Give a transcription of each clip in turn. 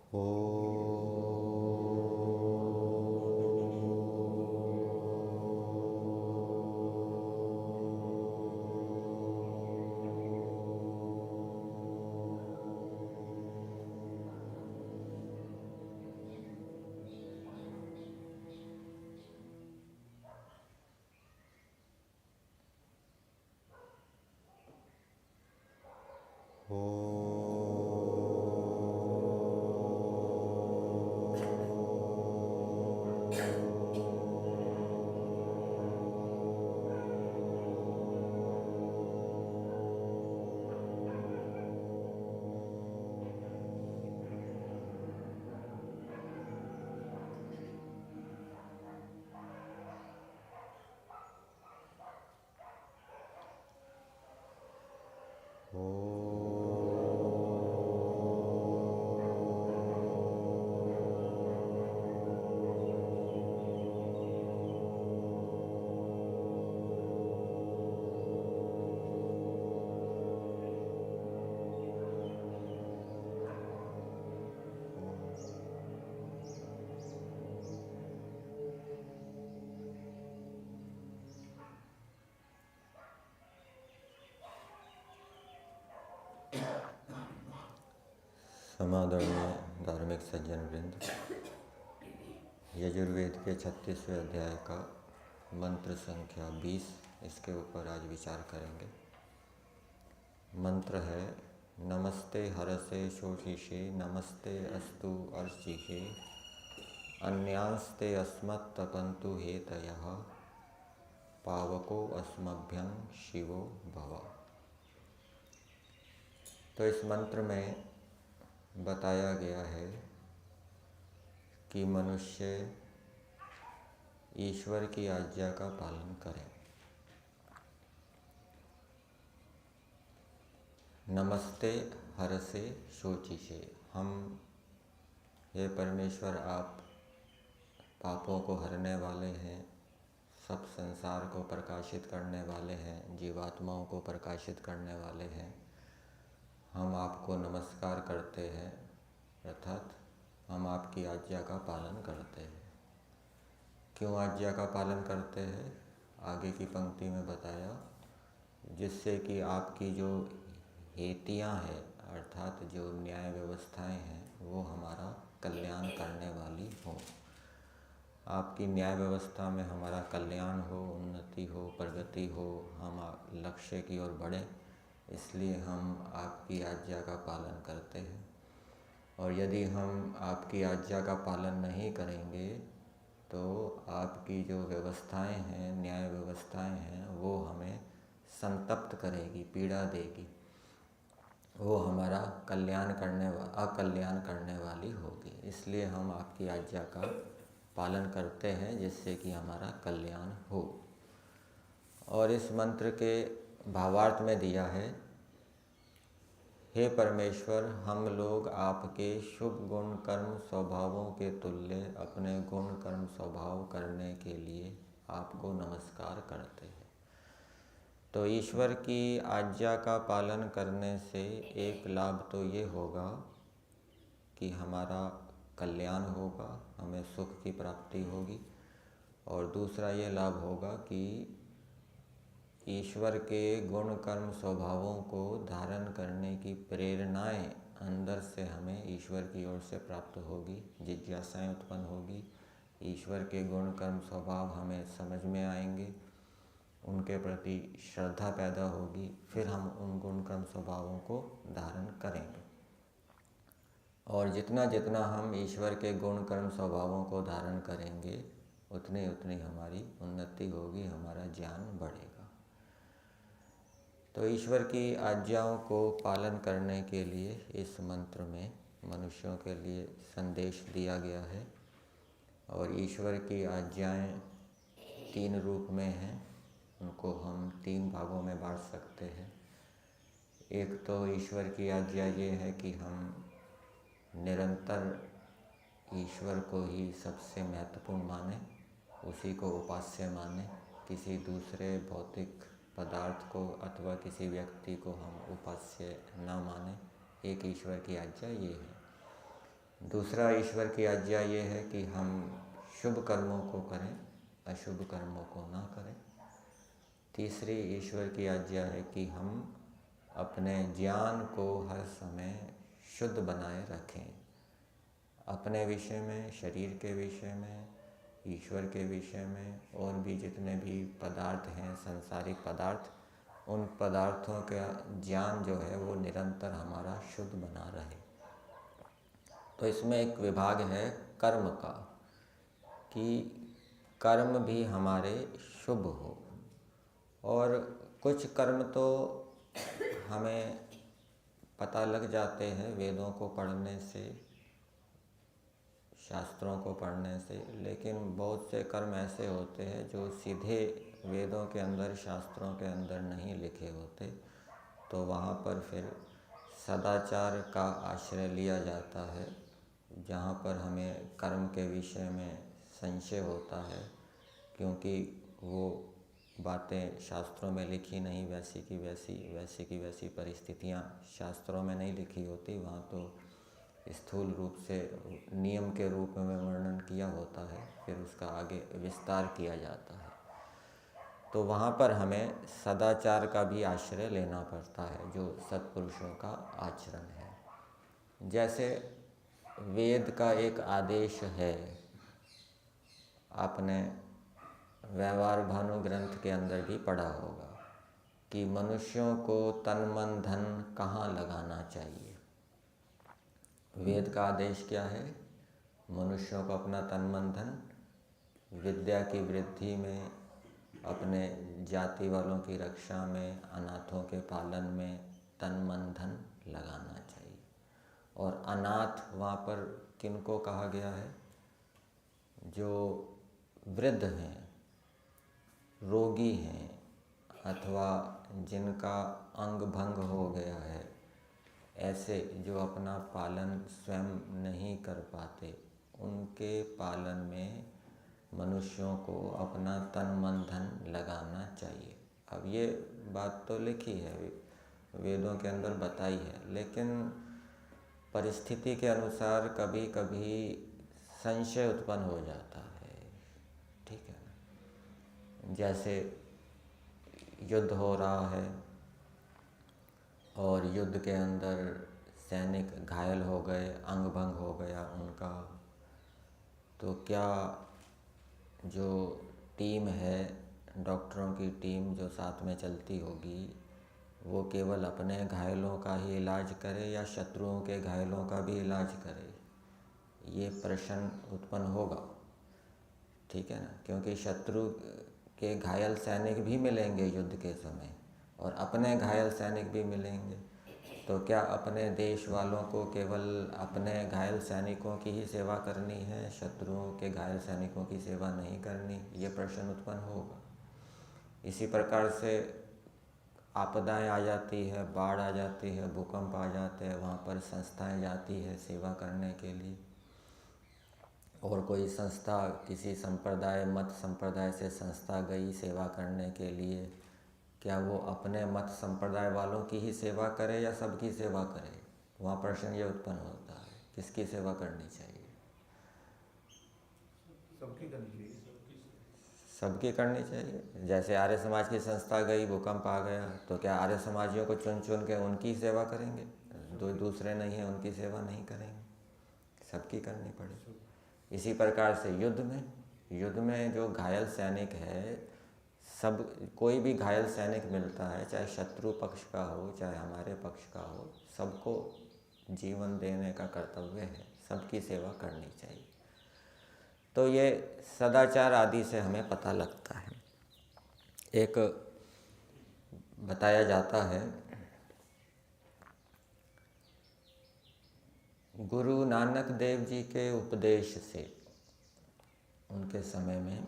ओ समादरणीय धार्मिक सज्जन वृंद, यजुर्वेद के 36वें अध्याय का मंत्र संख्या 20, इसके ऊपर आज विचार करेंगे। मंत्र है नमस्ते हरसे शोषिषे नमस्ते अस्तु अर्चिषे अन्यांस्ते अस्मत् तपन्तु हेतयः पावको अस्मभ्यं शिवो भव। तो इस मंत्र में बताया गया है कि मनुष्य ईश्वर की आज्ञा का पालन करें। नमस्ते हरसे शोचिषे, हम हे परमेश्वर आप पापों को हरने वाले हैं, सब संसार को प्रकाशित करने वाले हैं, जीवात्माओं को प्रकाशित करने वाले हैं। हम आपको नमस्कार करते हैं, अर्थात हम आपकी आज्ञा का पालन करते हैं। क्यों आज्ञा का पालन करते हैं? आगे की पंक्ति में बताया, जिससे कि आपकी जो हेतियाँ हैं, अर्थात जो न्याय व्यवस्थाएं हैं, वो हमारा कल्याण करने वाली हों। आपकी न्याय व्यवस्था में हमारा कल्याण हो, उन्नति हो, प्रगति हो, हम लक्ष्य की ओर बढ़ें, इसलिए हम आपकी आज्ञा का पालन करते हैं। और यदि हम आपकी आज्ञा का पालन नहीं करेंगे तो आपकी जो व्यवस्थाएं हैं, न्याय व्यवस्थाएं हैं, वो हमें संतप्त करेगी, पीड़ा देगी, वो हमारा अकल्याण करने वाली होगी। इसलिए हम आपकी आज्ञा का पालन करते हैं, जिससे कि हमारा कल्याण हो। और इस मंत्र के भावार्थ में दिया है, हे परमेश्वर, हम लोग आपके शुभ गुण कर्म स्वभावों के तुल्य अपने गुण कर्म स्वभाव करने के लिए आपको नमस्कार करते हैं। तो ईश्वर की आज्ञा का पालन करने से एक लाभ तो ये होगा कि हमारा कल्याण होगा, हमें सुख की प्राप्ति होगी। और दूसरा ये लाभ होगा कि ईश्वर के गुण कर्म स्वभावों को धारण करने की प्रेरणाएं अंदर से हमें ईश्वर की ओर से प्राप्त होगी, जिज्ञासाएं उत्पन्न होगी, ईश्वर के गुण कर्म स्वभाव हमें समझ में आएंगे, उनके प्रति श्रद्धा पैदा होगी, फिर हम उन गुण कर्म स्वभावों को धारण करेंगे। और जितना जितना हम ईश्वर के गुण कर्म स्वभावों को धारण करेंगे, उतनी उतनी हमारी उन्नति होगी, हमारा ज्ञान बढ़ेगा। तो ईश्वर की आज्ञाओं को पालन करने के लिए इस मंत्र में मनुष्यों के लिए संदेश दिया गया है। और ईश्वर की आज्ञाएं 3 रूप में हैं, उनको हम 3 भागों में बांट सकते हैं। एक तो ईश्वर की आज्ञा ये है कि हम निरंतर ईश्वर को ही सबसे महत्वपूर्ण माने, उसी को उपास्य माने, किसी दूसरे भौतिक पदार्थ को अथवा किसी व्यक्ति को हम उपास्य न माने। एक ईश्वर की आज्ञा ये है। दूसरा, ईश्वर की आज्ञा ये है कि हम शुभ कर्मों को करें, अशुभ कर्मों को ना करें। तीसरी, ईश्वर की आज्ञा है कि हम अपने ज्ञान को हर समय शुद्ध बनाए रखें, अपने विषय में, शरीर के विषय में, ईश्वर के विषय में, और भी जितने भी पदार्थ हैं, सांसारिक पदार्थ, उन पदार्थों का ज्ञान जो है वो निरंतर हमारा शुद्ध बना रहे। तो इसमें एक विभाग है कर्म का, कि कर्म भी हमारे शुभ हो। और कुछ कर्म तो हमें पता लग जाते हैं वेदों को पढ़ने से, शास्त्रों को पढ़ने से, लेकिन बहुत से कर्म ऐसे होते हैं जो सीधे वेदों के अंदर, शास्त्रों के अंदर नहीं लिखे होते। तो वहाँ पर फिर सदाचार का आश्रय लिया जाता है, जहाँ पर हमें कर्म के विषय में संशय होता है, क्योंकि वो बातें शास्त्रों में लिखी नहीं, वैसी की वैसी परिस्थितियाँ शास्त्रों में नहीं लिखी होती। वहाँ तो स्थूल रूप से नियम के रूप में वर्णन किया होता है, फिर उसका आगे विस्तार किया जाता है। तो वहाँ पर हमें सदाचार का भी आश्रय लेना पड़ता है, जो सत्पुरुषों का आचरण है। जैसे वेद का एक आदेश है, आपने व्यवहार भानु ग्रंथ के अंदर भी पढ़ा होगा, कि मनुष्यों को तन मन धन कहाँ लगाना चाहिए। वेद का आदेश क्या है? मनुष्यों को अपना तन मन धन विद्या की वृद्धि में, अपने जाति वालों की रक्षा में, अनाथों के पालन में तन मन धन लगाना चाहिए। और अनाथ वहाँ पर किनको कहा गया है? जो वृद्ध हैं, रोगी हैं, अथवा जिनका अंग भंग हो गया है, ऐसे जो अपना पालन स्वयं नहीं कर पाते, उनके पालन में मनुष्यों को अपना तन मन धन लगाना चाहिए। अब ये बात तो लिखी है, वेदों के अंदर बताई है, लेकिन परिस्थिति के अनुसार कभी कभी संशय उत्पन्न हो जाता है, ठीक है ना। जैसे युद्ध हो रहा है और युद्ध के अंदर सैनिक घायल हो गए, अंग भंग हो गया उनका, तो क्या जो टीम है, डॉक्टरों की टीम जो साथ में चलती होगी, वो केवल अपने घायलों का ही इलाज करे या शत्रुओं के घायलों का भी इलाज करे? ये प्रश्न उत्पन्न होगा, ठीक है ना, क्योंकि शत्रु के घायल सैनिक भी मिलेंगे युद्ध के समय, और अपने घायल सैनिक भी मिलेंगे। तो क्या अपने देश वालों को केवल अपने घायल सैनिकों की ही सेवा करनी है, शत्रुओं के घायल सैनिकों की सेवा नहीं करनी? ये प्रश्न उत्पन्न होगा। इसी प्रकार से आपदाएं आ जाती है, बाढ़ आ जाती है, भूकंप आ जाते हैं, वहाँ पर संस्थाएं जाती है सेवा करने के लिए। और कोई संस्था, किसी संप्रदाय, मत संप्रदाय से संस्था गई सेवा करने के लिए, क्या वो अपने मत संप्रदाय वालों की ही सेवा करे या सबकी सेवा करे? वहाँ प्रश्न ये उत्पन्न होता है, किसकी सेवा करनी चाहिए? सबकी करनी चाहिए। सबकी करनी चाहिए। जैसे आर्य समाज की संस्था गई, भूकंप आ गया, तो क्या आर्य समाजियों को चुन चुन के उनकी सेवा करेंगे? दूसरे नहीं हैं उनकी सेवा नहीं करेंगे, सबकी करनी पड़ेगी। इसी प्रकार से युद्ध में जो घायल सैनिक है, सब, कोई भी घायल सैनिक मिलता है, चाहे शत्रु पक्ष का हो चाहे हमारे पक्ष का हो, सबको जीवन देने का कर्तव्य है, सबकी सेवा करनी चाहिए। तो ये सदाचार आदि से हमें पता लगता है। एक बताया जाता है, गुरु नानक देव जी के उपदेश से उनके समय में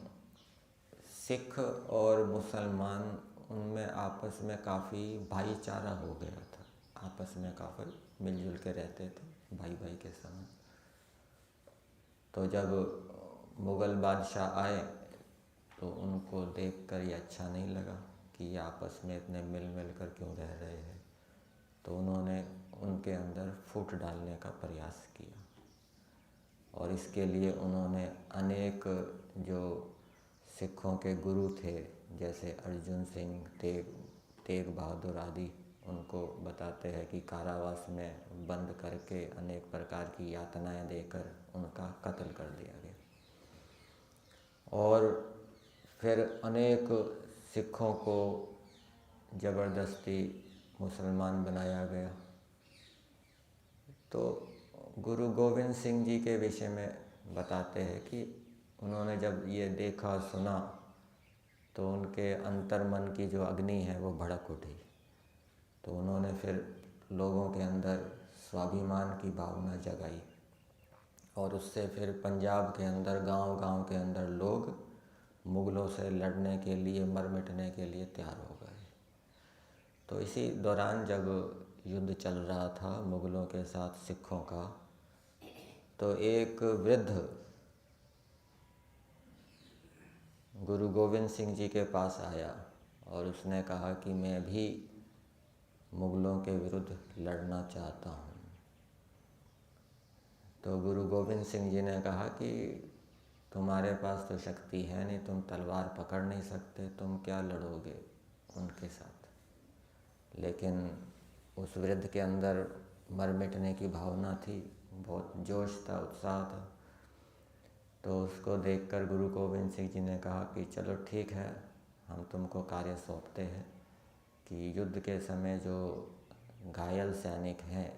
सिख और मुसलमान, उनमें आपस में काफ़ी भाईचारा हो गया था, आपस में काफ़ी मिलजुल के रहते थे भाई भाई के समय। तो जब मुग़ल बादशाह आए तो उनको देखकर ये अच्छा नहीं लगा कि ये आपस में इतने मिल कर क्यों रह रहे हैं। तो उन्होंने उनके अंदर फूट डालने का प्रयास किया। और इसके लिए उन्होंने अनेक जो सिखों के गुरु थे जैसे अर्जुन सिंह, तेग बहादुर आदि, उनको बताते हैं कि कारावास में बंद करके अनेक प्रकार की यातनाएं देकर उनका कत्ल कर दिया गया। और फिर अनेक सिखों को ज़बरदस्ती मुसलमान बनाया गया। तो गुरु गोविंद सिंह जी के विषय में बताते हैं कि उन्होंने जब ये देखा सुना तो उनके अंतर्मन की जो अग्नि है वो भड़क उठी। तो उन्होंने फिर लोगों के अंदर स्वाभिमान की भावना जगाई और उससे फिर पंजाब के अंदर गांव-गांव के अंदर लोग मुग़लों से लड़ने के लिए, मर मिटने के लिए तैयार हो गए। तो इसी दौरान जब युद्ध चल रहा था मुग़लों के साथ सिखों का, तो एक वृद्ध गुरु गोविंद सिंह जी के पास आया और उसने कहा कि मैं भी मुग़लों के विरुद्ध लड़ना चाहता हूँ। तो गुरु गोविंद सिंह जी ने कहा कि तुम्हारे पास तो शक्ति है नहीं, तुम तलवार पकड़ नहीं सकते, तुम क्या लड़ोगे उनके साथ। लेकिन उस वृद्ध के अंदर मर मिटने की भावना थी, बहुत जोश था, उत्साह था। तो उसको देखकर गुरु गोविंद सिंह जी ने कहा कि चलो ठीक है, हम तुमको कार्य सौंपते हैं कि युद्ध के समय जो घायल सैनिक हैं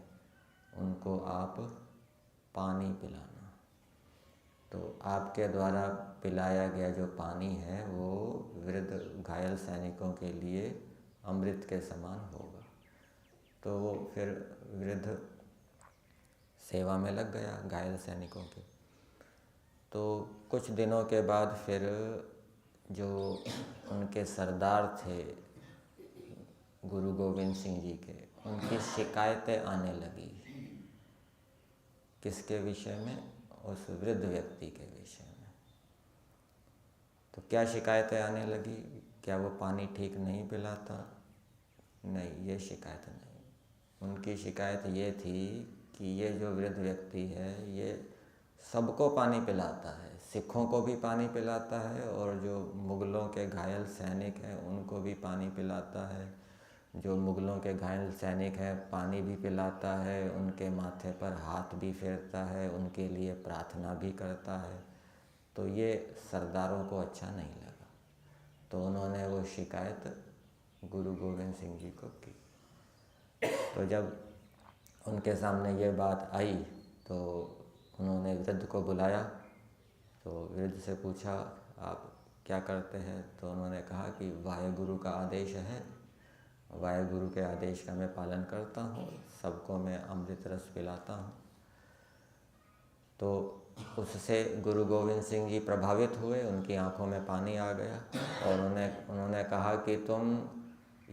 उनको आप पानी पिलाना। तो आपके द्वारा पिलाया गया जो पानी है वो वृद्ध घायल सैनिकों के लिए अमृत के समान होगा। तो वो फिर वृद्ध सेवा में लग गया घायल सैनिकों के। तो कुछ दिनों के बाद फिर जो उनके सरदार थे गुरु गोविंद सिंह जी के, उनकी शिकायतें आने लगी। किसके विषय में? उस वृद्ध व्यक्ति के विषय में। तो क्या शिकायतें आने लगी? क्या वो पानी ठीक नहीं पिलाता? नहीं, ये शिकायत नहीं। उनकी शिकायत ये थी कि ये जो वृद्ध व्यक्ति है ये सबको पानी पिलाता है, सिखों को भी पानी पिलाता है और जो मुग़लों के घायल सैनिक हैं उनको भी पानी पिलाता है। जो मुग़लों के घायल सैनिक हैं पानी भी पिलाता है, उनके माथे पर हाथ भी फेरता है, उनके लिए प्रार्थना भी करता है। तो ये सरदारों को अच्छा नहीं लगा। तो उन्होंने वो शिकायत गुरु गोविंद सिंह जी को की। तो जब उनके सामने ये बात आई तो उन्होंने वृद्ध को बुलाया। तो वृद्ध से पूछा आप क्या करते हैं? तो उन्होंने कहा कि वाहेगुरु का आदेश है, वाहेगुरु के आदेश का मैं पालन करता हूँ, सबको मैं अमृत रस पिलाता हूँ। तो उससे गुरु गोविंद सिंह जी प्रभावित हुए, उनकी आंखों में पानी आ गया और उन्होंने कहा कि तुम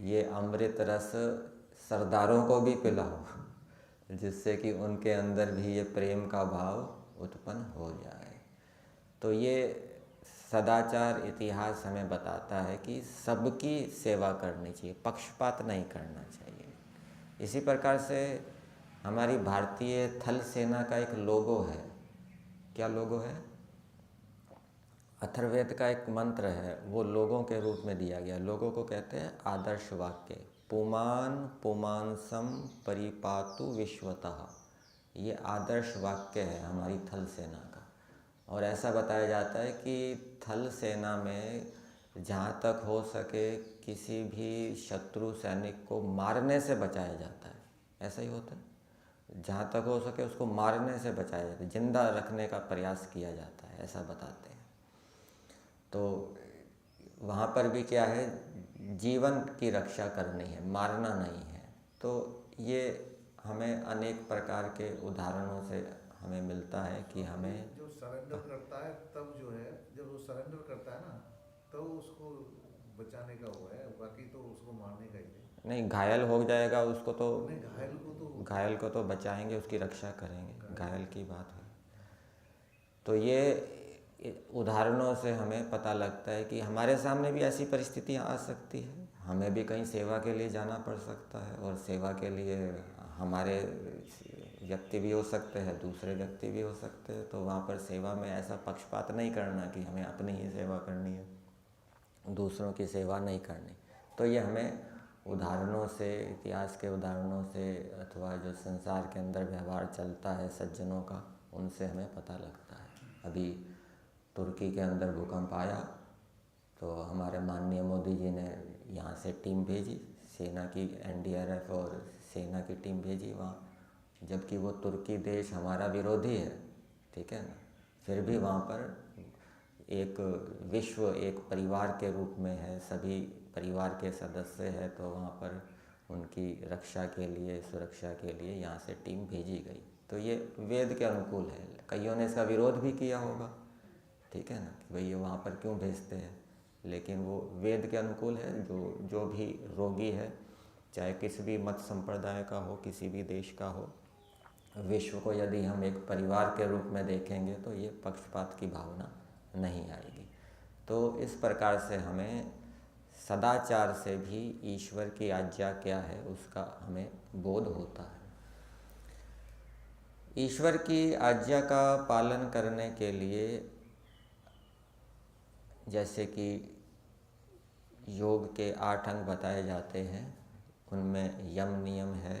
ये अमृत रस सरदारों को भी पिलाओ, जिससे कि उनके अंदर भी ये प्रेम का भाव उत्पन्न हो जाए। तो ये सदाचार इतिहास हमें बताता है कि सबकी सेवा करनी चाहिए, पक्षपात नहीं करना चाहिए। इसी प्रकार से हमारी भारतीय थल सेना का एक लोगो है। क्या लोगो है? अथर्ववेद का एक मंत्र है, वो लोगों के रूप में दिया गया। लोगों को कहते हैं आदर्श वाक्य। पुमान पुमांसम परिपातु विश्वतः, ये आदर्श वाक्य है हमारी थल सेना का। और ऐसा बताया जाता है कि थल सेना में जहाँ तक हो सके किसी भी शत्रु सैनिक को मारने से बचाया जाता है। ऐसा ही होता है, जहाँ तक हो सके उसको मारने से बचाया जाता है, जिंदा रखने का प्रयास किया जाता है, ऐसा बताते हैं। तो वहाँ पर भी क्या है, जीवन की रक्षा करनी है, मारना नहीं है। तो ये हमें अनेक प्रकार के उदाहरणों से हमें मिलता है कि हमें जो सरेंडर करता है तब जो है, जब वो सरेंडर करता है ना तो उसको बचाने का हुआ है, बाकी तो उसको मारने का ही है। नहीं, घायल हो जाएगा उसको तो नहीं, घायल को तो बचाएंगे, उसकी रक्षा करेंगे, घायल की बात है। तो ये उदाहरणों से हमें पता लगता है कि हमारे सामने भी ऐसी परिस्थितियाँ आ सकती है, हमें भी कहीं सेवा के लिए जाना पड़ सकता है और सेवा के लिए हमारे व्यक्ति भी हो सकते हैं, दूसरे व्यक्ति भी हो सकते हैं। तो वहाँ पर सेवा में ऐसा पक्षपात नहीं करना कि हमें अपनी ही सेवा करनी है, दूसरों की सेवा नहीं करनी। तो ये हमें उदाहरणों से, इतिहास के उदाहरणों से, अथवा जो संसार के अंदर व्यवहार चलता है सज्जनों का, उनसे हमें पता लगता है। अभी तुर्की के अंदर भूकंप आया तो हमारे माननीय मोदी जी ने यहाँ से टीम भेजी, सेना की, एनडीआरएफ और सेना की टीम भेजी वहाँ, जबकि वो तुर्की देश हमारा विरोधी है, ठीक है ना, फिर भी वहाँ पर एक विश्व एक परिवार के रूप में है, सभी परिवार के सदस्य है, तो वहाँ पर उनकी रक्षा के लिए, सुरक्षा के लिए यहाँ से टीम भेजी गई। तो ये वेद के अनुकूल है। कईयों ने इसका विरोध भी किया होगा, ठीक है ना, कि भाई ये वहाँ पर क्यों भेजते हैं, लेकिन वो वेद के अनुकूल है। जो भी रोगी है, चाहे किसी भी मत संप्रदाय का हो, किसी भी देश का हो, विश्व को यदि हम एक परिवार के रूप में देखेंगे तो ये पक्षपात की भावना नहीं आएगी। तो इस प्रकार से हमें सदाचार से भी ईश्वर की आज्ञा क्या है उसका हमें बोध होता है। ईश्वर की आज्ञा का पालन करने के लिए, जैसे कि योग के 8 अंग बताए जाते हैं, उनमें यम नियम है,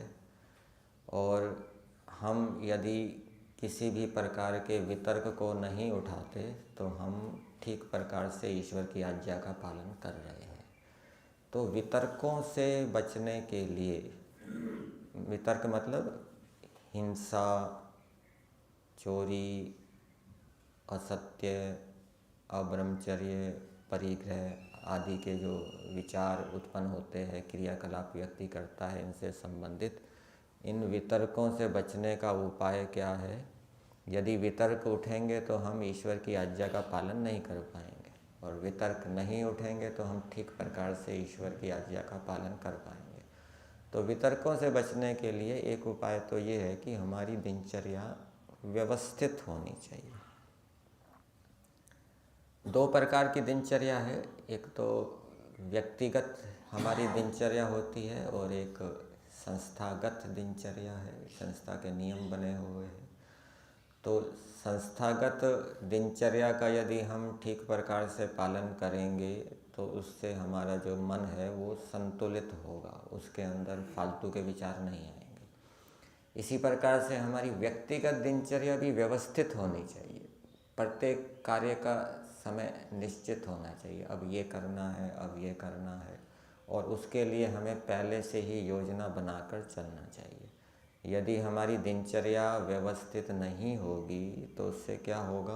और हम यदि किसी भी प्रकार के वितर्क को नहीं उठाते तो हम ठीक प्रकार से ईश्वर की आज्ञा का पालन कर रहे हैं। तो वितर्कों से बचने के लिए, वितर्क मतलब हिंसा, चोरी, असत्य, अब्रह्मचर्य, परिग्रह आदि के जो विचार उत्पन्न होते हैं, क्रियाकलाप व्यक्ति करता है, इनसे संबंधित इन वितर्कों से बचने का उपाय क्या है। यदि वितर्क उठेंगे तो हम ईश्वर की आज्ञा का पालन नहीं कर पाएंगे, और वितर्क नहीं उठेंगे तो हम ठीक प्रकार से ईश्वर की आज्ञा का पालन कर पाएंगे। तो वितर्कों से बचने के लिए एक उपाय तो ये है कि हमारी दिनचर्या व्यवस्थित होनी चाहिए। 2 प्रकार की दिनचर्या है, एक तो व्यक्तिगत हमारी दिनचर्या होती है और एक संस्थागत दिनचर्या है, संस्था के नियम बने हुए हैं। तो संस्थागत दिनचर्या का यदि हम ठीक प्रकार से पालन करेंगे तो उससे हमारा जो मन है वो संतुलित होगा, उसके अंदर फालतू के विचार नहीं आएंगे। इसी प्रकार से हमारी व्यक्तिगत दिनचर्या भी व्यवस्थित होनी चाहिए। प्रत्येक कार्य का समय निश्चित होना चाहिए, अब ये करना है, अब ये करना है, और उसके लिए हमें पहले से ही योजना बनाकर चलना चाहिए। यदि हमारी दिनचर्या व्यवस्थित नहीं होगी तो उससे क्या होगा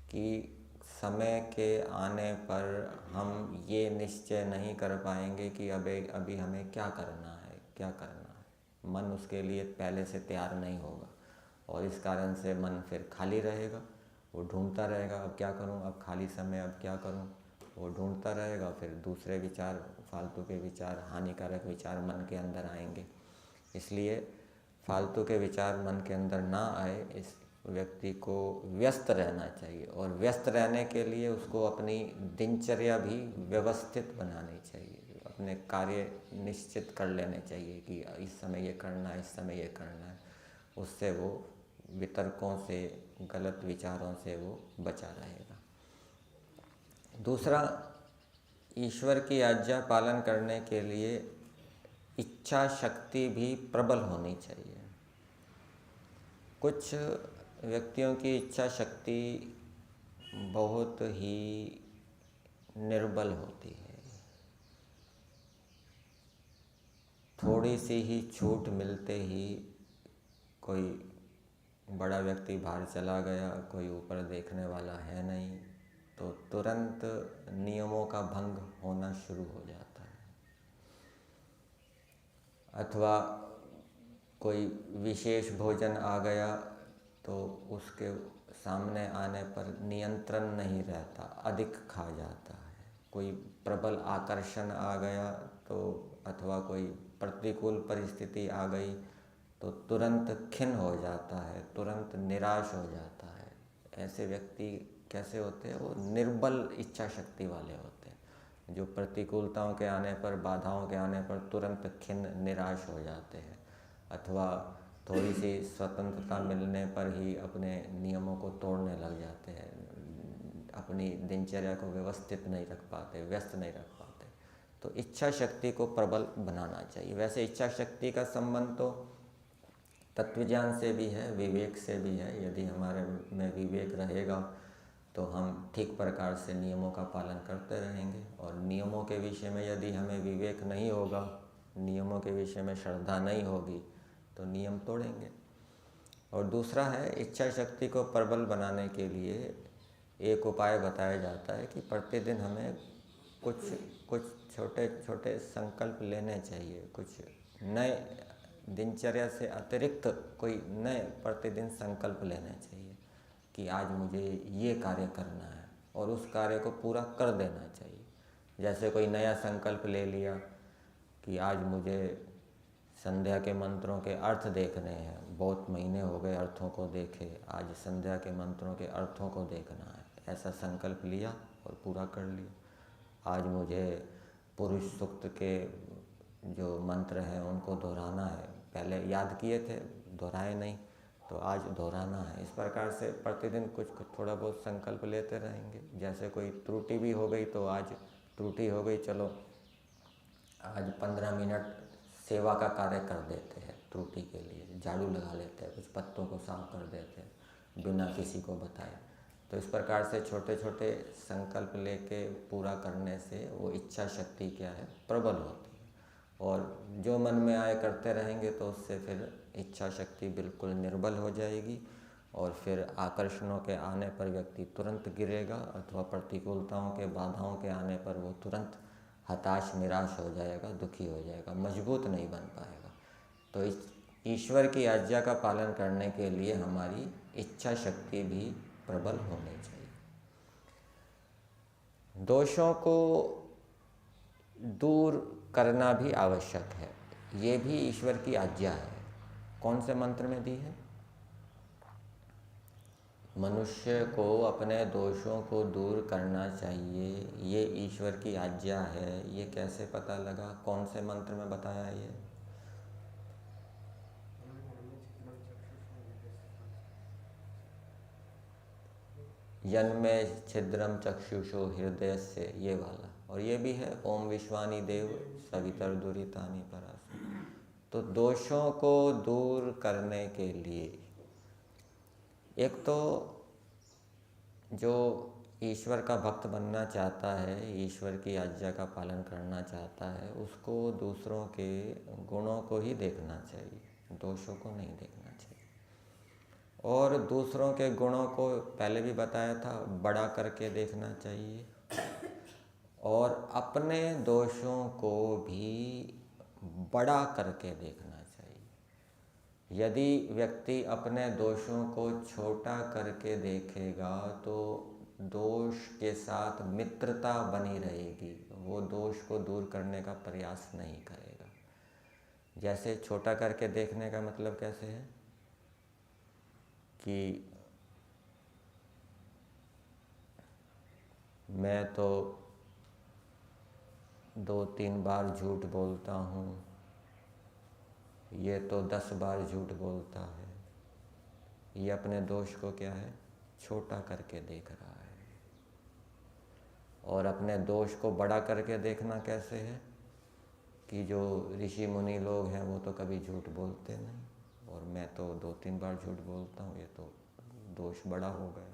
कि समय के आने पर हम ये निश्चय नहीं कर पाएंगे कि अभी हमें क्या करना है, क्या करना है। मन उसके लिए पहले से तैयार नहीं होगा, और इस कारण से मन फिर खाली रहेगा, वो ढूंढता रहेगा, अब क्या करूं, अब खाली समय, अब क्या करूं, वो ढूंढता रहेगा। फिर दूसरे विचार, फालतू के विचार, हानिकारक विचार मन के अंदर आएंगे। इसलिए फालतू के विचार मन के अंदर ना आए, इस व्यक्ति को व्यस्त रहना चाहिए, और व्यस्त रहने के लिए उसको अपनी दिनचर्या भी व्यवस्थित बनानी चाहिए। अपने कार्य निश्चित कर लेने चाहिए कि इस समय ये करना है, इस समय ये करना है। उससे वो वितर्कों से, गलत विचारों से वो बचा रहेगा। दूसरा, ईश्वर की आज्ञा पालन करने के लिए इच्छा शक्ति भी प्रबल होनी चाहिए। कुछ व्यक्तियों की इच्छा शक्ति बहुत ही निर्बल होती है। थोड़ी सी ही छूट मिलते ही कोई बड़ा व्यक्ति बाहर चला गया, कोई ऊपर देखने वाला है नहीं, तो तुरंत नियमों का भंग होना शुरू हो जाता है। अथवा कोई विशेष भोजन आ गया तो उसके सामने आने पर नियंत्रण नहीं रहता, अधिक खा जाता है। कोई प्रबल आकर्षण आ गया तो, अथवा कोई प्रतिकूल परिस्थिति आ गई तो तुरंत खिन्न हो जाता है, तुरंत निराश हो जाता है। ऐसे व्यक्ति कैसे होते हैं? वो निर्बल इच्छा शक्ति वाले होते हैं, जो प्रतिकूलताओं के आने पर, बाधाओं के आने पर तुरंत खिन्न, निराश हो जाते हैं। अथवा थोड़ी सी स्वतंत्रता मिलने पर ही अपने नियमों को तोड़ने लग जाते हैं, अपनी दिनचर्या को व्यवस्थित नहीं रख पाते, व्यस्त नहीं रख पाते। तो इच्छा शक्ति को प्रबल बनाना चाहिए। वैसे इच्छा शक्ति का संबंध तो तत्वज्ञान से भी है, विवेक से भी है। यदि हमारे में विवेक रहेगा तो हम ठीक प्रकार से नियमों का पालन करते रहेंगे, और नियमों के विषय में यदि हमें विवेक नहीं होगा, नियमों के विषय में श्रद्धा नहीं होगी, तो नियम तोड़ेंगे। और दूसरा है, इच्छा शक्ति को प्रबल बनाने के लिए एक उपाय बताया जाता है कि प्रतिदिन हमें कुछ छोटे छोटे संकल्प लेने चाहिए, कुछ नए, दिनचर्या से अतिरिक्त कोई नए प्रतिदिन संकल्प लेने चाहिए कि आज मुझे ये कार्य करना है, और उस कार्य को पूरा कर देना चाहिए। जैसे कोई नया संकल्प ले लिया कि आज मुझे संध्या के मंत्रों के अर्थ देखने हैं, बहुत महीने हो गए अर्थों को देखे, आज संध्या के मंत्रों के अर्थों को देखना है, ऐसा संकल्प लिया और पूरा कर लिया। आज मुझे पुरुष सूक्त के जो मंत्र हैं उनको दोहराना है, पहले याद किए थे, दोहराए नहीं, तो आज दोहराना है। इस प्रकार से प्रतिदिन कुछ थोड़ा बहुत संकल्प लेते रहेंगे। जैसे कोई त्रुटि भी हो गई तो आज त्रुटि हो गई, चलो आज 15 मिनट सेवा का कार्य कर देते हैं, त्रुटि के लिए झाड़ू लगा लेते हैं, कुछ पत्तों को साफ कर देते हैं बिना किसी को बताए। तो इस प्रकार से छोटे छोटे संकल्प लेके पूरा करने से वो इच्छा शक्ति क्या है, प्रबल होती है, और जो मन में आए करते रहेंगे तो उससे फिर इच्छा शक्ति बिल्कुल निर्बल हो जाएगी, और फिर आकर्षणों के आने पर व्यक्ति तुरंत गिरेगा, अथवा प्रतिकूलताओं के, बाधाओं के आने पर वो तुरंत हताश, निराश हो जाएगा, दुखी हो जाएगा, मजबूत नहीं बन पाएगा। तो इस ईश्वर की आज्ञा का पालन करने के लिए हमारी इच्छा शक्ति भी प्रबल होनी चाहिए। दोषों को दूर करना भी आवश्यक है, ये भी ईश्वर की आज्ञा है। कौन से मंत्र में दी है? मनुष्य को अपने दोषों को दूर करना चाहिए, ये ईश्वर की आज्ञा है। ये कैसे पता लगा? कौन से मंत्र में बताया है ये? यन्मे छिद्रम चक्षुषो हृदय से, ये वाला। और ये भी है ओम विश्वानी देव सवितर्दुरितानि परासु। तो दोषों को दूर करने के लिए एक तो जो ईश्वर का भक्त बनना चाहता है, ईश्वर की आज्ञा का पालन करना चाहता है, उसको दूसरों के गुणों को ही देखना चाहिए, दोषों को नहीं देखना चाहिए। और दूसरों के गुणों को पहले भी बताया था, बड़ा करके देखना चाहिए, और अपने दोषों को भी बड़ा करके देखना चाहिए। यदि व्यक्ति अपने दोषों को छोटा करके देखेगा तो दोष के साथ मित्रता बनी रहेगी, वो दोष को दूर करने का प्रयास नहीं करेगा। जैसे छोटा करके देखने का मतलब कैसे है कि मैं तो 2-3 बार झूठ बोलता हूँ, ये तो 10 बार झूठ बोलता है। ये अपने दोष को क्या है, छोटा करके देख रहा है। और अपने दोष को बड़ा करके देखना कैसे है कि जो ऋषि मुनि लोग हैं वो तो कभी झूठ बोलते नहीं, और मैं तो 2-3 बार झूठ बोलता हूँ, ये तो दोष बड़ा हो गया।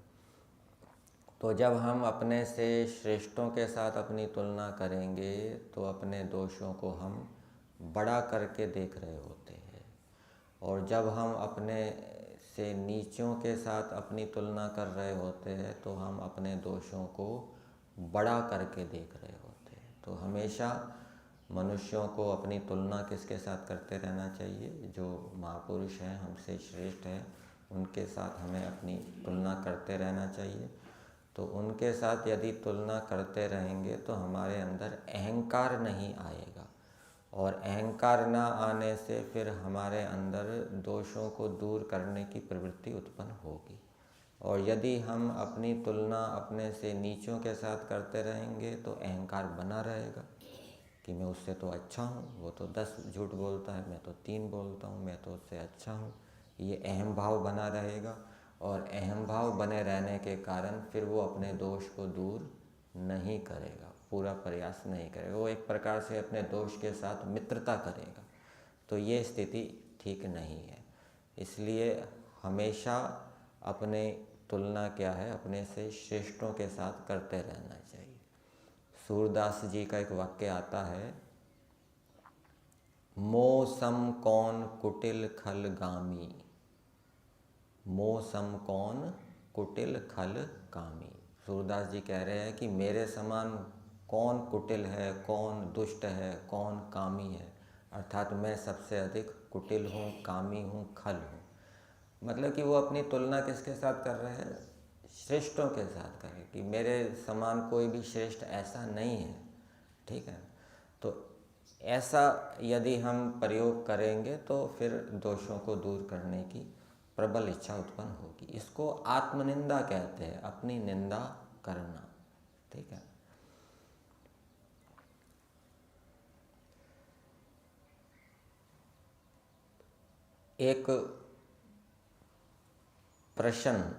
तो जब हम अपने से श्रेष्ठों के साथ अपनी तुलना करेंगे तो अपने दोषों को हम बड़ा करके देख रहे होते हैं, और जब हम अपने से नीचों के साथ अपनी तुलना कर रहे होते हैं तो हम अपने दोषों को बड़ा करके देख रहे होते हैं। तो हमेशा मनुष्यों को अपनी तुलना किसके साथ करते रहना चाहिए? जो महापुरुष हैं, हमसे श्रेष्ठ हैं, उनके साथ हमें अपनी तुलना करते रहना चाहिए। तो उनके साथ यदि तुलना करते रहेंगे तो हमारे अंदर अहंकार नहीं आएगा, और अहंकार ना आने से फिर हमारे अंदर दोषों को दूर करने की प्रवृत्ति उत्पन्न होगी। और यदि हम अपनी तुलना अपने से नीचों के साथ करते रहेंगे तो अहंकार बना रहेगा कि मैं उससे तो अच्छा हूँ, वो तो 10 झूठ बोलता है, मैं तो 3 बोलता हूँ, मैं तो उससे अच्छा हूँ। ये अहम भाव बना रहेगा और अहम भाव बने रहने के कारण फिर वो अपने दोष को दूर नहीं करेगा, पूरा प्रयास नहीं करेगा, वो एक प्रकार से अपने दोष के साथ मित्रता करेगा। तो ये स्थिति ठीक नहीं है। इसलिए हमेशा अपने तुलना क्या है, अपने से श्रेष्ठों के साथ करते रहना चाहिए। सूरदास जी का एक वाक्य आता है, मोह सम कौन कुटिल खल गामी, मोह सम कौन कुटिल खल कामी। सूरदास जी कह रहे हैं कि मेरे समान कौन कुटिल है, कौन दुष्ट है, कौन कामी है। अर्थात मैं सबसे अधिक कुटिल हूँ, कामी हूँ, खल हूँ। मतलब कि वो अपनी तुलना किसके साथ कर रहे हैं? श्रेष्ठों के साथ करें कि मेरे समान कोई भी श्रेष्ठ ऐसा नहीं है। ठीक है, तो ऐसा यदि हम प्रयोग करेंगे तो फिर दोषों को दूर करने की प्रबल इच्छा उत्पन्न होगी। इसको आत्मनिंदा कहते हैं, अपनी निंदा करना। ठीक है, एक प्रश्न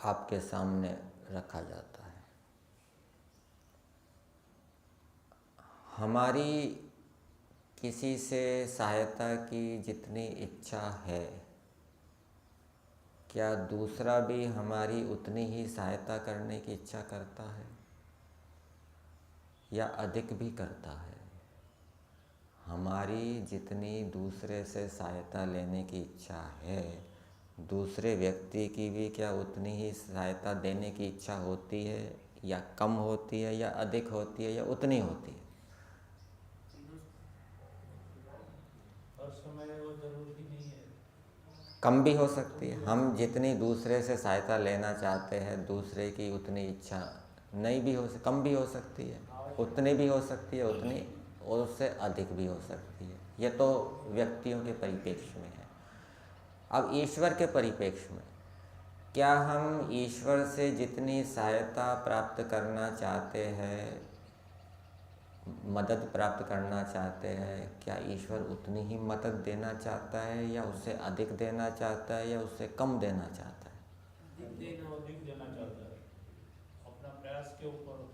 आपके सामने रखा जाता है। हमारी किसी से सहायता की जितनी इच्छा है, क्या दूसरा भी हमारी उतनी ही सहायता करने की इच्छा करता है या अधिक भी करता है? हमारी जितनी दूसरे से सहायता लेने की इच्छा है, दूसरे व्यक्ति की भी क्या उतनी ही सहायता देने की इच्छा होती है, या कम होती है, या अधिक होती है, या उतनी होती है? हर समय वो जरूरी नहीं है, कम भी हो सकती है। हम जितनी दूसरे से सहायता लेना चाहते हैं, दूसरे की उतनी इच्छा नहीं भी हो सकती, कम भी हो सकती है, उतनी भी हो सकती है, उतनी और उससे अधिक भी हो सकती है। ये तो व्यक्तियों के परिप्रेक्ष्य में है। अब ईश्वर के परिप्रेक्ष्य में क्या हम ईश्वर से जितनी सहायता प्राप्त करना चाहते हैं, मदद प्राप्त करना चाहते हैं, क्या ईश्वर उतनी ही मदद देना चाहता है, या उससे अधिक देना चाहता है, या उससे कम देना चाहता है? अधिक देना चाहता है, अपना प्रयास के ऊपर।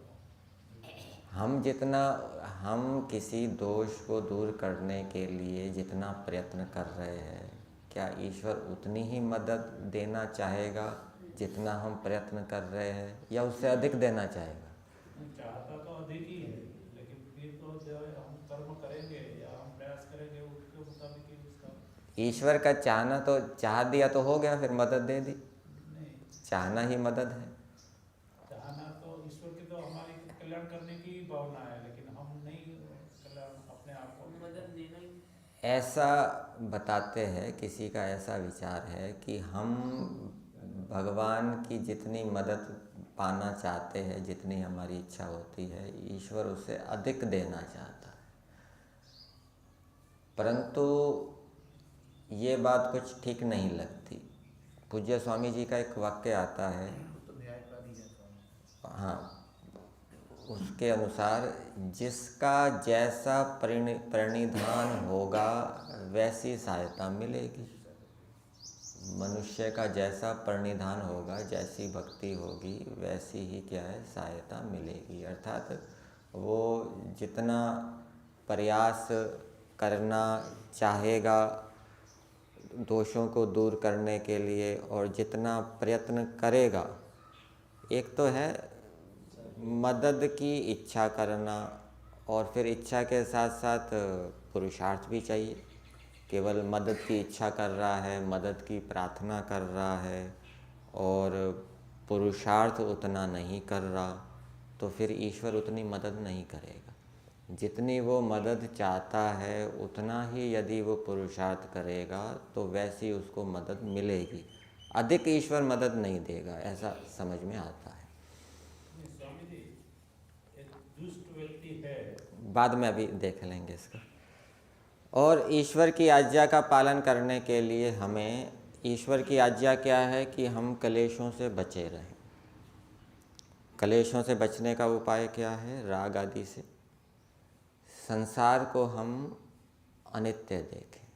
हम किसी दोष को दूर करने के लिए जितना प्रयत्न कर रहे हैं, क्या ईश्वर उतनी ही मदद देना चाहेगा जितना हम प्रयत्न कर रहे हैं, या उससे अधिक देना चाहेगा? चाहता तो अधिक ही है, लेकिन फिर तो जो हम कर्म करेंगे या हम प्रयास करेंगे उसके मुताबिक ही उसका। ईश्वर का चाहना तो चाह दिया तो हो गया, फिर मदद दे दी। नहीं, चाहना ही मदद है। चाहना तो ईश्वर की तो हमारी कल्याण करने की भावना है, लेकिन हम नहीं कल्याण अपने आप को मदद देना ही। ऐसा बताते हैं, किसी का ऐसा विचार है कि हम भगवान की जितनी मदद पाना चाहते हैं, जितनी हमारी इच्छा होती है, ईश्वर उससे अधिक देना चाहता है। परंतु ये बात कुछ ठीक नहीं लगती। पूज्य स्वामी जी का एक वाक्य आता है, तो न्यायवादी है स्वामी। हाँ, उसके अनुसार जिसका जैसा प्रणिधान होगा वैसी सहायता मिलेगी। मनुष्य का जैसा प्रणिधान होगा, जैसी भक्ति होगी, वैसी ही क्या है, सहायता मिलेगी। अर्थात वो जितना प्रयास करना चाहेगा दोषों को दूर करने के लिए, और जितना प्रयत्न करेगा, एक तो है मदद की इच्छा करना, और फिर इच्छा के साथ साथ पुरुषार्थ भी चाहिए। केवल मदद की इच्छा कर रहा है, मदद की प्रार्थना कर रहा है, और पुरुषार्थ उतना नहीं कर रहा, तो फिर ईश्वर उतनी मदद नहीं करेगा। जितनी वो मदद चाहता है उतना ही यदि वो पुरुषार्थ करेगा तो वैसी उसको मदद मिलेगी। अधिक ईश्वर मदद नहीं देगा, ऐसा समझ में आता है। स्वामी जी, एक दुष्ट व्यक्ति है, बाद में अभी देख लेंगे इसका। और ईश्वर की आज्ञा का पालन करने के लिए हमें, ईश्वर की आज्ञा क्या है कि हम कलेशों से बचे रहें। कलेशों से बचने का उपाय क्या है? राग आदि से संसार को हम अनित्य देखें।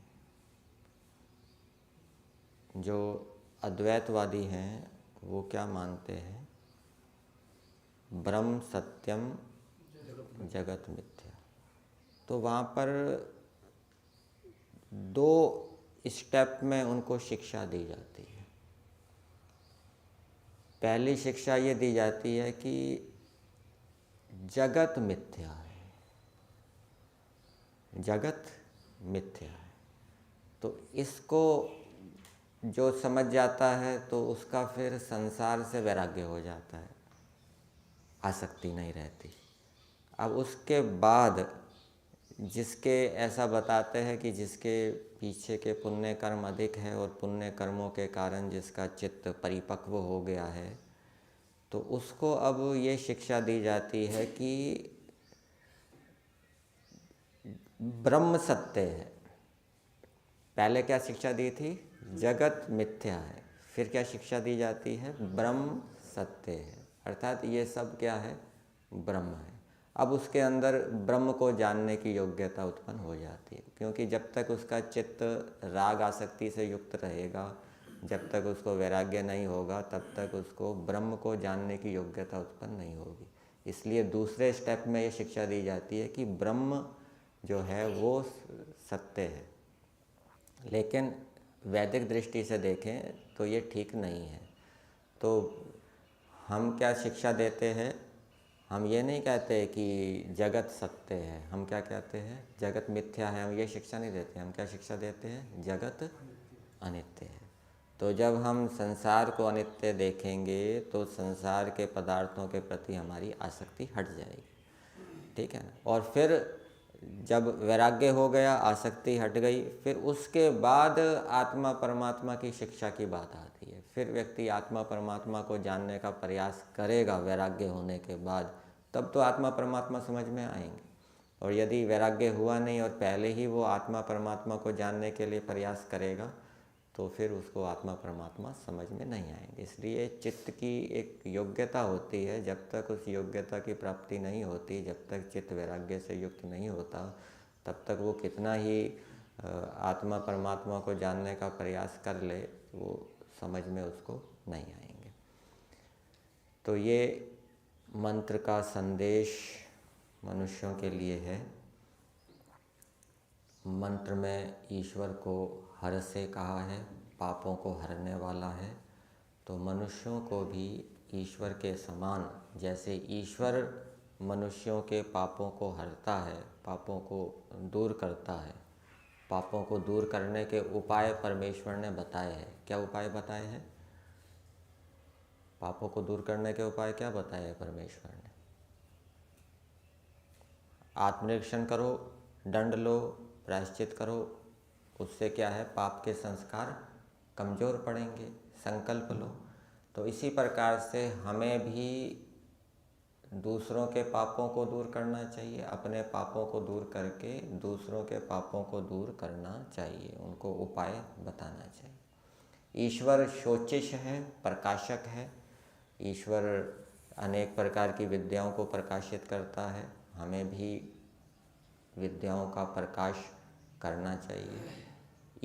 जो अद्वैतवादी हैं वो क्या मानते हैं? ब्रह्म सत्यम जगत मिथ्या। तो वहाँ पर 2 स्टेप में उनको शिक्षा दी जाती है। पहली शिक्षा ये दी जाती है कि जगत मिथ्या है, जगत मिथ्या है। तो इसको जो समझ जाता है तो उसका फिर संसार से वैराग्य हो जाता है, आसक्ति नहीं रहती। अब उसके बाद जिसके ऐसा बताते हैं कि जिसके पीछे के पुण्य कर्म अधिक है और पुण्य कर्मों के कारण जिसका चित्त परिपक्व हो गया है, तो उसको अब ये शिक्षा दी जाती है कि ब्रह्म सत्य है। पहले क्या शिक्षा दी थी? जगत मिथ्या है। फिर क्या शिक्षा दी जाती है? ब्रह्म सत्य है। अर्थात ये सब क्या है? ब्रह्म है। अब उसके अंदर ब्रह्म को जानने की योग्यता उत्पन्न हो जाती है, क्योंकि जब तक उसका चित्त राग आसक्ति से युक्त रहेगा, जब तक उसको वैराग्य नहीं होगा, तब तक उसको ब्रह्म को जानने की योग्यता उत्पन्न नहीं होगी। इसलिए दूसरे स्टेप में ये शिक्षा दी जाती है कि ब्रह्म जो है वो सत्य है। लेकिन वैदिक दृष्टि से देखें तो ये ठीक नहीं है। तो हम क्या शिक्षा देते हैं? हम ये नहीं कहते कि जगत सत्य है, हम क्या कहते हैं? जगत मिथ्या है। हम ये शिक्षा नहीं देते। हम क्या शिक्षा देते हैं? जगत अनित्य है। तो जब हम संसार को अनित्य देखेंगे तो संसार के पदार्थों के प्रति हमारी आसक्ति हट जाएगी, ठीक है ना। और फिर जब वैराग्य हो गया, आसक्ति हट गई, फिर उसके बाद आत्मा परमात्मा की शिक्षा की बात आती है। फिर व्यक्ति आत्मा परमात्मा को जानने का प्रयास करेगा वैराग्य होने के बाद, तब तो आत्मा परमात्मा समझ में आएंगे। और यदि वैराग्य हुआ नहीं और पहले ही वो आत्मा परमात्मा को जानने के लिए प्रयास करेगा, तो फिर उसको आत्मा परमात्मा समझ में नहीं आएंगे। इसलिए चित्त की एक योग्यता होती है, जब तक उस योग्यता की प्राप्ति नहीं होती, जब तक चित्त वैराग्य से युक्त नहीं होता, तब तक वो कितना ही आत्मा परमात्मा को जानने का प्रयास कर ले, वो समझ में उसको नहीं आएंगे। तो ये मंत्र का संदेश मनुष्यों के लिए है। मंत्र में ईश्वर को हर से कहा है, पापों को हरने वाला है। तो मनुष्यों को भी ईश्वर के समान, जैसे ईश्वर मनुष्यों के पापों को हरता है, पापों को दूर करता है, पापों को दूर करने के उपाय परमेश्वर ने बताए हैं। क्या उपाय बताए हैं? पापों को दूर करने के उपाय क्या बताए हैं परमेश्वर ने? आत्मनिरीक्षण करो, दंड लो, प्रायश्चित करो। उससे क्या है? पाप के संस्कार कमज़ोर पड़ेंगे। संकल्प लो। तो इसी प्रकार से हमें भी दूसरों के पापों को दूर करना चाहिए, अपने पापों को दूर करके दूसरों के पापों को दूर करना चाहिए, उनको उपाय बताना चाहिए। ईश्वर शोचिष है, प्रकाशक है। ईश्वर अनेक प्रकार की विद्याओं को प्रकाशित करता है। हमें भी विद्याओं का प्रकाश करना चाहिए।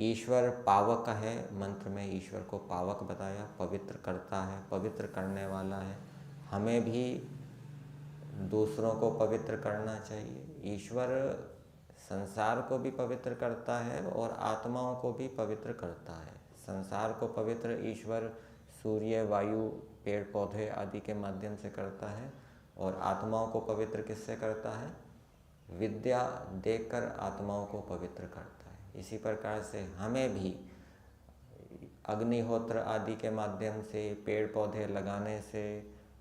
ईश्वर पावक है। मंत्र में ईश्वर को पावक बताया, पवित्र करता है, पवित्र करने वाला है। हमें भी दूसरों को पवित्र करना चाहिए। ईश्वर संसार को भी पवित्र करता है और आत्माओं को भी पवित्र करता है। संसार को पवित्र ईश्वर सूर्य, वायु, पेड़ पौधे आदि के माध्यम से करता है, और आत्माओं को पवित्र किससे करता है? विद्या देकर आत्माओं को पवित्र करता है। इसी प्रकार से हमें भी अग्निहोत्र आदि के माध्यम से, पेड़ पौधे लगाने से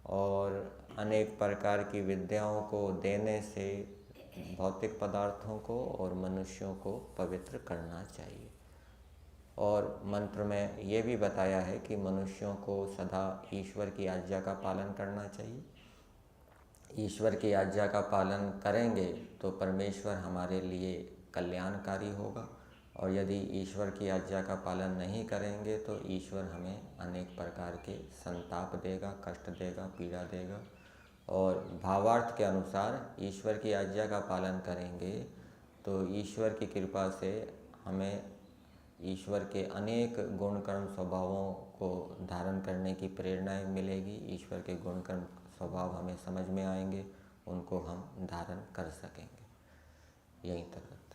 और अनेक प्रकार की विद्याओं को देने से भौतिक पदार्थों को और मनुष्यों को पवित्र करना चाहिए। और मंत्र में ये भी बताया है कि मनुष्यों को सदा ईश्वर की आज्ञा का पालन करना चाहिए। ईश्वर की आज्ञा का पालन करेंगे तो परमेश्वर हमारे लिए कल्याणकारी होगा, और यदि ईश्वर की आज्ञा का पालन नहीं करेंगे तो ईश्वर हमें अनेक प्रकार के संताप देगा, कष्ट देगा, पीड़ा देगा, और भावार्थ के अनुसार ईश्वर की आज्ञा का पालन करेंगे तो ईश्वर की कृपा से हमें ईश्वर के अनेक गुण कर्म स्वभावों को धारण करने की प्रेरणाएं मिलेगी। ईश्वर के गुण कर्म स्वभाव हमें समझ में आएंगे, उनको हम धारण कर सकेंगे। यहीं तक रखते हैं।